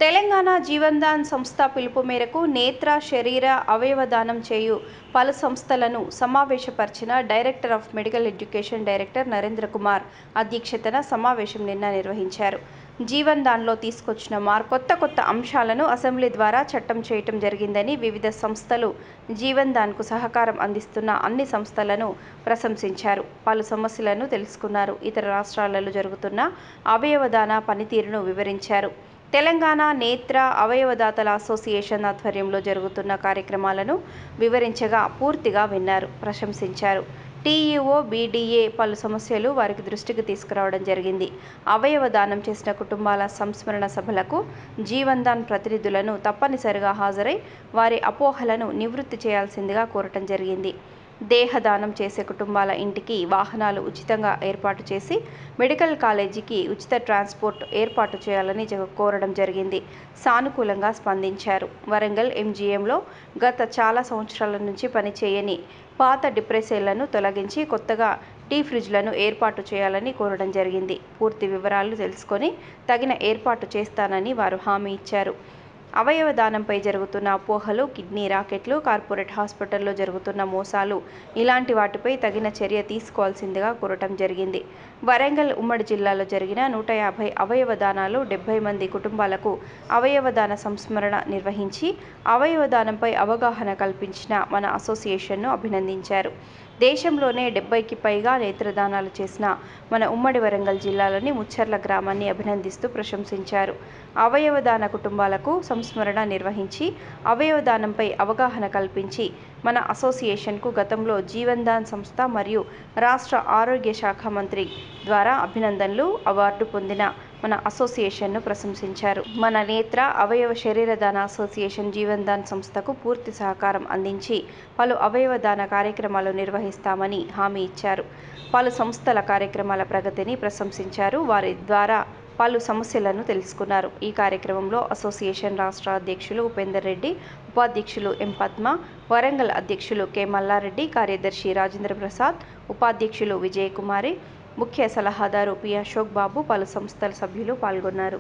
తెలంగాణ జీవన్దాన్ సంస్థ పిలుపు మేరకు నేత్ర శరీర అవయవ దానం చేయు పలు సంస్థలను సమావేశపరిచిన director of medical education director Narendra Kumar అధ్యక్షతన సమావేశం నిన్న నిర్వహించారు. జీవన్దాన్లో తీసుకొచ్చిన కొత్త అంశాలను అసెంబ్లీ ద్వారా చట్టం చేయటం జరిగిందని, వివిధ సంస్థలు జీవన్దాన్కు సహకారం అందిస్తున్న అన్ని సంస్థలను ప్రశంసించారు. పలు సమస్యలను తెలుసుకున్నారు. ఇతర రాష్ట్రాలలో జరుగుతున్న అవయవదాన పనితీరును వివరించారు. తెలంగాణ నేత్ర అవయవదాతల అసోసియేషన్ ఆధ్వర్యంలో జరుగుతున్న కార్యక్రమాలను వివరించగా పూర్తిగా విన్నారు, ప్రశంసించారు. టీఈఓ, బీడీఏ పలు సమస్యలు వారికి దృష్టికి తీసుకురావడం జరిగింది. అవయవ దానం చేసిన కుటుంబాల సంస్మరణ సభలకు జీవన్దాన్ ప్రతినిధులను తప్పనిసరిగా హాజరై వారి అపోహలను నివృత్తి చేయాల్సిందిగా కోరటం జరిగింది. దేహదానం చేసే కుటుంబాల ఇంటికి వాహనాలు ఉచితంగా ఏర్పాటు చేసి మెడికల్ కాలేజీకి ఉచిత ట్రాన్స్పోర్ట్ ఏర్పాటు చేయాలని కోరడం జరిగింది. సానుకూలంగా స్పందించారు. వరంగల్ ఎంజీఎంలో గత చాలా సంవత్సరాల నుంచి పనిచేయని పాత డిప్రెసర్లను తొలగించి కొత్తగా డీ ఫ్రిడ్జ్లను ఏర్పాటు చేయాలని కోరడం జరిగింది. పూర్తి వివరాలు తెలుసుకొని తగిన ఏర్పాటు చేస్తానని వారు హామీ ఇచ్చారు. అవయవ దానంపై జరుగుతున్న అపోహలు, కిడ్నీ రాకెట్లు, కార్పొరేట్ హాస్పిటల్లో జరుగుతున్న మోసాలు ఇలాంటి వాటిపై తగిన చర్య తీసుకోవాల్సిందిగా కోరటం జరిగింది. వరంగల్ ఉమ్మడి జిల్లాలో జరిగిన 150 అవయవ దానాలు 70 మంది కుటుంబాలకు అవయవదాన సంస్మరణ నిర్వహించి అవయవదానంపై అవగాహన కల్పించిన మన అసోసియేషన్ను అభినందించారు. దేశంలోనే 70కి పైగా నేత్రదానాలు చేసిన మన ఉమ్మడి వరంగల్ జిల్లాలోని ముచ్చర్ల గ్రామాన్ని అభినందిస్తూ ప్రశంసించారు. అవయవదాన కుటుంబాలకు సంస్మరణ నిర్వహించి అవయవదానంపై అవగాహన కల్పించి మన అసోసియేషన్కు గతంలో జీవన్దాన్ సంస్థ మరియు రాష్ట్ర ఆరోగ్య శాఖ మంత్రి ద్వారా అభినందనలు, అవార్డు పొందిన మన అసోసియేషన్ను ప్రశంసించారు. మన నేత్ర అవయవ శరీరదాన అసోసియేషన్ జీవన్దాన్ సంస్థకు పూర్తి సహకారం అందించి పలు అవయవదాన కార్యక్రమాలు నిర్వహిస్తామని హామీ ఇచ్చారు. పలు సంస్థల కార్యక్రమాల ప్రగతిని ప్రశంసించారు. వారి ద్వారా పలు సమస్యలను తెలుసుకున్నారు. ఈ కార్యక్రమంలో అసోసియేషన్ రాష్ట్ర అధ్యక్షులు ఉపేందర్ రెడ్డి, ఉపాధ్యక్షులు ఎం పద్మ, వరంగల్ అధ్యక్షులు కె మల్లారెడ్డి, కార్యదర్శి రాజేంద్ర ప్రసాద్, ఉపాధ్యక్షులు విజయకుమారి, ముఖ్య సలహాదారు పి అశోక్ బాబు, పలు సంస్థల సభ్యులు పాల్గొన్నారు.